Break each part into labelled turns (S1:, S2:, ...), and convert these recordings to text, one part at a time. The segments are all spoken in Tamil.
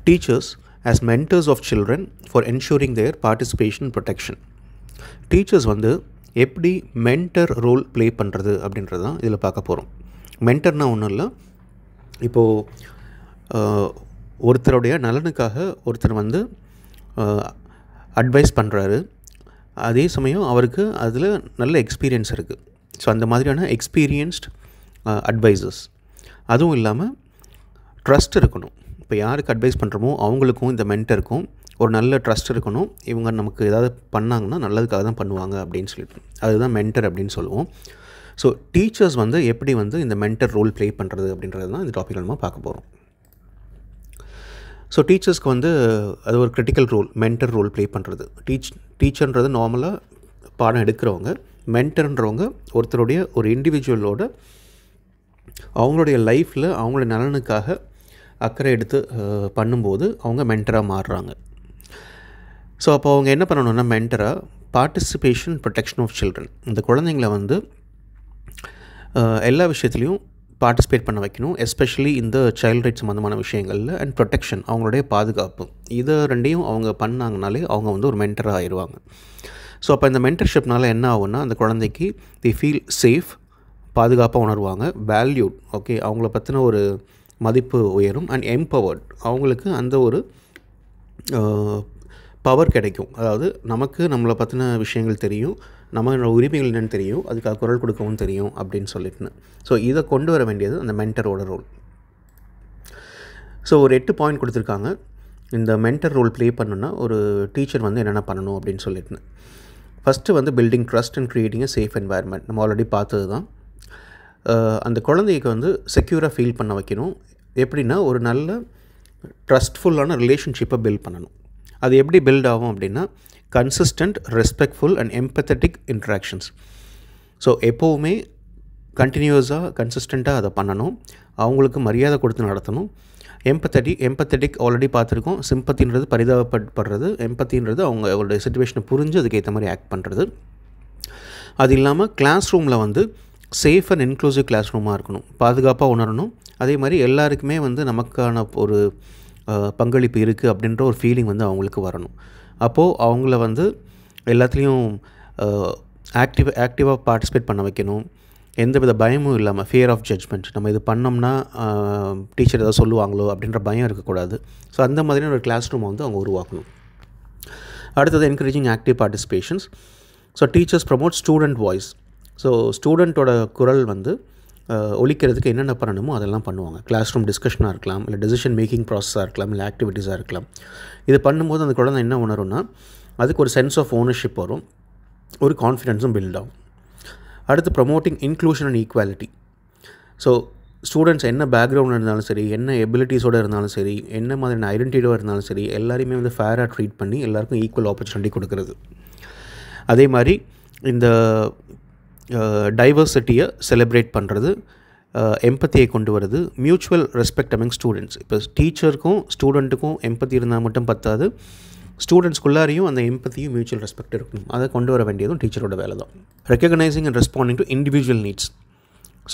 S1: teachers as mentors of children for ensuring their participation and protection. Teachers வந்து எப்படி மென்டர் ரோல் ப்ளே பண்ணுறது அப்படின்றது தான் இதில் பார்க்க போகிறோம். மென்டர்னால் ஒன்றும் இல்லை, இப்போது ஒருத்தருடைய நலனுக்காக ஒருத்தர் வந்து அட்வைஸ் பண்ணுறாரு, அதே சமயம் அவருக்கு அதில் நல்ல எக்ஸ்பீரியன்ஸ் இருக்குது. ஸோ அந்த மாதிரியான எக்ஸ்பீரியன்ஸ்ட் அட்வைசர்ஸ். அதுவும் இல்லாமல் ட்ரஸ்ட் இருக்கணும். இப்போ யாருக்கு அட்வைஸ் பண்ணுறோமோ அவங்களுக்கும் இந்த மென்டருக்கும் ஒரு நல்ல ட்ரஸ்ட் இருக்கணும். இவங்க நமக்கு ஏதாவது பண்ணாங்கன்னா நல்லதுக்காக தான் பண்ணுவாங்க அப்படின்னு சொல்லிட்டு, அதுதான் மென்டர் அப்படின்னு சொல்லுவோம். ஸோ டீச்சர்ஸ் வந்து எப்படி வந்து இந்த மென்டர் ரோல் ப்ளே பண்ணுறது அப்படின்றது தான் இந்த டாப்பிக்கில் நம்ம பார்க்க போகிறோம். ஸோ டீச்சர்ஸ்க்கு வந்து அது ஒரு critical role, mentor role play பண்ணுறது. டீச்சர்ன்றது நார்மலாக பாடம் எடுக்கிறவங்க. மென்டர்ன்றவங்க ஒருத்தருடைய ஒரு இண்டிவிஜுவலோட அவங்களுடைய லைஃப்பில் அவங்களுடைய நலனுக்காக அக்கறை எடுத்து பண்ணும்போது அவங்க மென்டராக மாறுறாங்க. ஸோ அப்போ அவங்க என்ன பண்ணணும்னா, மென்டராக பார்ட்டிசிபேஷன் ப்ரொடெக்ஷன் ஆஃப் சில்ட்ரன், இந்த குழந்தைங்களை வந்து எல்லா விஷயத்துலையும் பார்ட்டிசிபேட் பண்ண வைக்கணும். எஸ்பெஷலி இந்த சைல்ட் ரைட்ஸ் சம்மந்தமான விஷயங்களில் அண்ட் ப்ரொடெக்ஷன், அவங்களுடைய பாதுகாப்பு, இதை ரெண்டையும் அவங்க பண்ணாங்கனாலே அவங்க வந்து ஒரு மென்டராக ஆயிடுவாங்க. ஸோ அப்போ இந்த மென்டர்ஷிப்னால என்ன ஆகும்னா, அந்த குழந்தைக்கு தி ஃபீல் சேஃப், பாதுகாப்பாக உணர்வாங்க, வேல்யூட், ஓகே, அவங்கள பற்றின ஒரு மதிப்பு உயரும், அண்ட் எம்பவர்ட், அவங்களுக்கு அந்த ஒரு பவர் கிடைக்கும். அதாவது நமக்கு நம்மளை பற்றின விஷயங்கள் தெரியும், நம்ம உரிமைகள் என்னென்னு தெரியும், அதுக்காக குரல் கொடுக்கவும் தெரியும் அப்படின்னு சொல்லிட்டுன்னு. ஸோ இதை கொண்டு வர வேண்டியது அந்த மென்டரோட ரோல். ஸோ ஒரு 8 பாயிண்ட் கொடுத்துருக்காங்க. இந்த மென்டர் ரோல் ப்ளே பண்ணுன்னா ஒரு டீச்சர் வந்து என்னென்ன பண்ணணும் அப்படின்னு சொல்லிட்டுன்னு. ஃபஸ்ட்டு வந்து building trust and creating a safe environment. நம்ம ஆல்ரெடி பார்த்தது தான். அந்த குழந்தைக்கு வந்து செக்யூராக ஃபீல் பண்ண வைக்கணும். எப்படின்னா, ஒரு நல்ல ட்ரஸ்ட்ஃபுல்லான ரிலேஷன்ஷிப்பை பில்ட் பண்ணணும். அது எப்படி பில்ட் ஆகும் அப்படின்னா, consistent, respectful and empathetic interactions. So எப்போவுமே கண்டினியூஸாக கன்சிஸ்டண்ட்டாக அதை பண்ணணும். அவங்களுக்கு மரியாதை கொடுத்து நடத்தணும். எம்பத்தட்டிக் ஆல்ரெடி பார்த்துருக்கோம். சிம்பத்தின்றது பரிதாபப்படுறது, எம்பத்தின்றது அவங்களுடைய சிச்சுவேஷனை புரிஞ்சு அதுக்கேற்ற மாதிரி ஆக்ட் பண்ணுறது. அது இல்லாமல் கிளாஸ் ரூமில் வந்து சேஃப் அண்ட் இன்க்ளூசிவ் கிளாஸ் ரூமாக இருக்கணும். பாதுகாப்பாக உணரணும். அதே மாதிரி எல்லாருக்குமே வந்து நமக்கான ஒரு பங்களிப்பு இருக்குது அப்படின்ற ஒரு ஃபீலிங் வந்து அவங்களுக்கு வரணும். அப்போது அவங்கள வந்து எல்லாத்துலேயும் ஆக்டிவாக பார்ட்டிசிபேட் பண்ண வைக்கணும். எந்தவித பயமும் இல்லாமல், ஃபியர் ஆஃப் ஜட்ஜ்மெண்ட், நம்ம இது பண்ணோம்னா டீச்சர் ஏதாவது சொல்லுவாங்களோ அப்படின்ற பயம் இருக்கக்கூடாது. ஸோ அந்த மாதிரியான ஒரு கிளாஸ் ரூமை வந்து அவங்க உருவாக்கணும். அடுத்தது encouraging active participations. So teachers promote student voice. So ஸ்டூடெண்ட்டோட குரல் வந்து ஒலிக்கிறதுக்கு என்னென்ன பண்ணணுமோ அதெல்லாம் பண்ணுவாங்க. கிளாஸ் ரூம் டிஸ்கஷனாக இருக்கலாம், இல்லை டெசிஷன் மேக்கிங் ப்ராசஸாக இருக்கலாம், இல்லை ஆக்டிவிட்டீஸாக இருக்கலாம். இது பண்ணும்போது அந்த குழந்தை என்ன உணரும்னா, அதுக்கு ஒரு சென்ஸ் ஆஃப் ஓனர்ஷிப் வரும், ஒரு கான்ஃபிடென்ஸும் பில்ட் ஆகும். அடுத்து promoting inclusion and equality. So students என்ன பேக்ரவுண்டில் இருந்தாலும் சரி, என்ன எபிலிட்டிஸோடு இருந்தாலும் சரி, என்ன மாதிரியான ஐடென்டிட்டியோடு இருந்தாலும் சரி, எல்லாரையுமே வந்து ஃபேராக ட்ரீட் பண்ணி எல்லாருக்கும் ஈக்குவல் ஆப்பர்ச்சுனிட்டி கொடுக்குறது. அதே மாதிரி இந்த டைவர்சிட்டியை செலிப்ரேட் பண்ணுறது, எம்பத்தியை கொண்டு வருது, மியூச்சுவல் ரெஸ்பெக்ட் அமங் ஸ்டூடெண்ட்ஸ். இப்போ டீச்சருக்கும் ஸ்டூடெண்ட்டுக்கும் எம்பத்தி இருந்தால் மட்டும் பத்தாது, ஸ்டூடெண்ட்ஸ்குள்ளாரையும் அந்த எம்பத்தியும் மியூச்சுவல் ரெஸ்பெக்ட் இருக்கணும். அதை கொண்டு வர வேண்டியதும் டீச்சரோட வேலை தான். Recognising and responding to individual needs.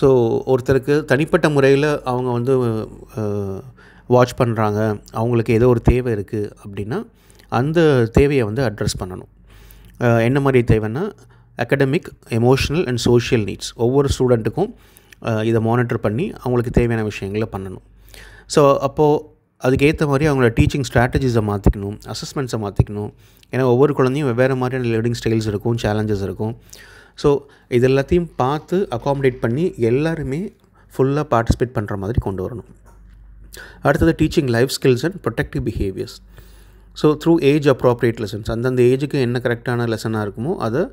S1: So ஒருத்தருக்கு தனிப்பட்ட முறையில் அவங்க வந்து வாட்ச் பண்ணுறாங்க, அவங்களுக்கு ஏதோ ஒரு தேவை இருக்குது அப்படின்னா அந்த தேவையை வந்து அட்ரெஸ் பண்ணணும். என்ன மாதிரி தேவைன்னா, academic, emotional and social needs. ஒவ்வொரு ஸ்டூடெண்ட்டுக்கும் இதை மானிட்டர் பண்ணி அவங்களுக்கு தேவையான விஷயங்களை பண்ணணும். ஸோ அப்போது அதுக்கேற்ற மாதிரி அவங்களோட டீச்சிங் ஸ்ட்ராட்டஜிஸை மாற்றிக்கணும், அசஸ்மெண்ட்ஸை மாற்றிக்கணும். ஏன்னா ஒவ்வொரு குழந்தையும் வெவ்வேறு மாதிரியான லேர்னிங் ஸ்டைல்ஸ் இருக்கும், சேலஞ்சஸ் இருக்கும். ஸோ இது எல்லாத்தையும் பார்த்து அகாமடேட் பண்ணி எல்லாருமே ஃபுல்லாக பார்ட்டிசிபேட் பண்ணுற மாதிரி கொண்டு வரணும். அடுத்தது teaching life skills and protective behaviours. So through age appropriate lessons, அந்தந்த ஏஜுக்கு என்ன கரெக்டான லெசனாக இருக்குமோ அதை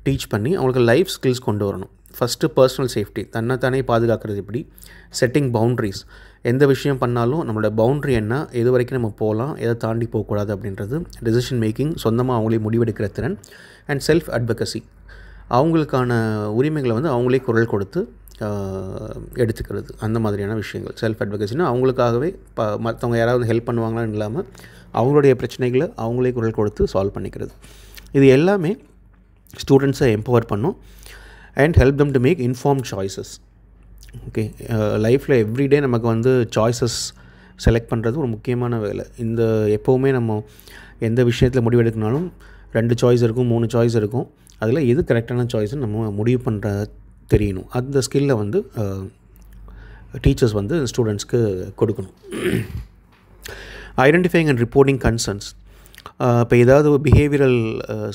S1: டீச் பண்ணி அவங்களுக்கு லைஃப் ஸ்கில்ஸ் கொண்டு வரணும். ஃபஸ்ட்டு பர்சனல் சேஃப்டி, தன்னைத்தானே பாதுகாக்கிறது எப்படி, செட்டிங் பவுண்ட்ரிஸ், எந்த விஷயம் பண்ணாலும் நம்மளோட பவுண்ட்ரி என்ன, எது வரைக்கும் நம்ம போகலாம், எதை தாண்டி போகக்கூடாது அப்படின்றது, டெசிஷன் மேக்கிங், சொந்தமாக அவங்களே முடிவெடுக்கிற திறன், அண்ட் செல்ஃப் அட்வொகசி, அவங்களுக்கான உரிமைகளை வந்து அவங்களே குரல் கொடுத்து எடுத்துக்கிறது. அந்த மாதிரியான விஷயங்கள். செல்ஃப் அட்வொகசின்னா அவங்களுக்காகவே மற்றவங்க யாராவது ஹெல்ப் பண்ணுவாங்களான்னு இல்லாமல் அவங்களுடைய பிரச்சனைகளை அவங்களே குரல் கொடுத்து சால்வ் பண்ணிக்கிறது. இது எல்லாமே ஸ்டூடெண்ட்ஸை எம்பவர் பண்ணும் and help them to make informed choices. Okay, லைஃப்பில் எவ்ரிடே நமக்கு வந்து சாய்ஸஸ் செலக்ட் பண்ணுறது ஒரு முக்கியமான வேலை. இந்த எப்போவுமே நம்ம எந்த விஷயத்தில் முடிவெடுக்கனாலும் 2 சாய்ஸ் இருக்கும், 3 சாய்ஸ் இருக்கும். அதில் எது கரெக்டான சாய்ஸ்ன்னு நம்ம முடிவு பண்ணுற தெரியணும். அந்த ஸ்கில்லை வந்து டீச்சர்ஸ் வந்து ஸ்டூடெண்ட்ஸ்க்கு கொடுக்கணும். Identifying and reporting concerns. இப்போ ஏதாவது பிஹேவியரல்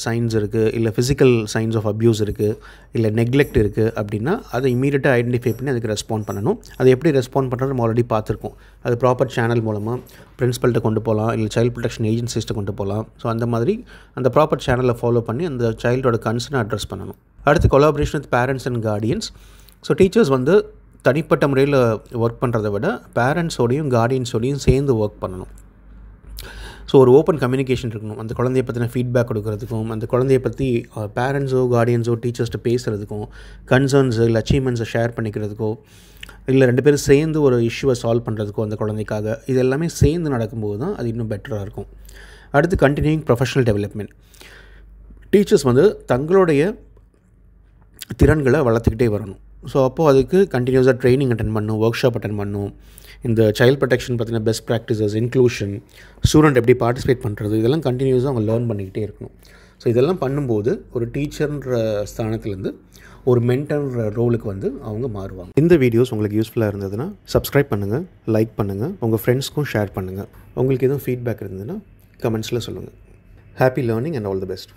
S1: சைன்ஸ் இருக்குது, இல்லை ஃபிசிக்கல் சைன்ஸ் ஆஃப் அப்யூஸ் இருக்குது, இல்லை நெக்லெக்ட் இருக்குது அப்படின்னா அதை இமீடியட்டாக ஐடென்டிஃபை பண்ணி அதுக்கு ரெஸ்பாண்ட் பண்ணணும். அதை எப்படி ரெஸ்பாண்ட் பண்ணுறது நம்ம ஆல்ரெடி பார்த்துருக்கோம். அது ப்ராப்பர் சேனல் மூலமாக பிரின்சிபல்கிட்ட கொண்டு போகலாம், இல்லை சைல்டு ப்ரொடெக்ஷன் ஏஜென்சிஸ்ட்டை கொண்டு போகலாம். ஸோ அந்த மாதிரி அந்த ப்ராப்பர் சேனலை ஃபாலோ பண்ணி அந்த சைல்டோட கன்சர்னை அட்ரஸ் பண்ணணும். அடுத்து collaboration with parents and guardians. So teachers வந்து தனிப்பட்ட முறையில் ஒர்க் பண்ணுறதை விட பேரண்ட்ஸோடையும் கார்டியன்ஸோடையும் சேர்ந்து ஒர்க் பண்ணணும். ஸோ ஒரு ஓப்பன் கம்யூனிகேஷன் இருக்கணும். அந்த குழந்தைய பற்றின ஃபீட்பேக் கொடுக்கறதுக்கும், அந்த குழந்தைய பற்றி பேரண்ட்ஸோ கார்டியன்ஸோ டீச்சர்ஸ்ட்டு பேசுகிறதுக்கும், கன்சர்ன்ஸு இல்லை அச்சீவ்மெண்ட்ஸை ஷேர் பண்ணிக்கிறதுக்கோ, இல்லை 2 பேரும் சேர்ந்து ஒரு இஷ்யூவை சால்வ் பண்ணுறதுக்கோ அந்த குழந்தைக்காக, இது எல்லாமே சேர்ந்து நடக்கும்போது தான் அது இன்னும் பெட்டராக இருக்கும். அடுத்து கண்டினியூயிங் ப்ரொஃபஷனல் டெவலப்மெண்ட். டீச்சர்ஸ் வந்து தங்களுடைய திறன்களை வளர்த்துக்கிட்டே வரணும். ஸோ அப்போது அதுக்கு கண்டினியூஸாக ட்ரைனிங் அட்டென்ட் பண்ணணும், ஒர்க் ஷாப் அட்டென்ட் பண்ணணும். இந்த சைல்டு ப்ரொடெக்ஷன் பற்றின பெஸ்ட் ப்ராக்டிசஸ், இன்க்ளூஷன், ஸ்டூடெண்ட் எப்படி பார்ட்டிசிபேட் பண்ணுறது, இதெல்லாம் கண்டினியூஸாக அவங்க லேர்ன் பண்ணிக்கிட்டே இருக்கணும். ஸோ இதெல்லாம் பண்ணும்போது ஒரு டீச்சர்ன்ற ஸ்தானத்துலேருந்து ஒரு மென்டர் ரோலுக்கு வந்து அவங்க மாறுவாங்க. இந்த வீடியோஸ் உங்களுக்கு யூஸ்ஃபுல்லாக இருந்ததுன்னா சப்ஸ்கிரைப் பண்ணுங்கள், லைக் பண்ணுங்கள், உங்கள் ஃப்ரெண்ட்ஸ்க்கும் ஷேர் பண்ணுங்கள். உங்களுக்கு எதுவும் ஃபீட்பேக் இருந்ததுன்னா கமெண்ட்ஸில் சொல்லுங்கள். Happy learning and all the best.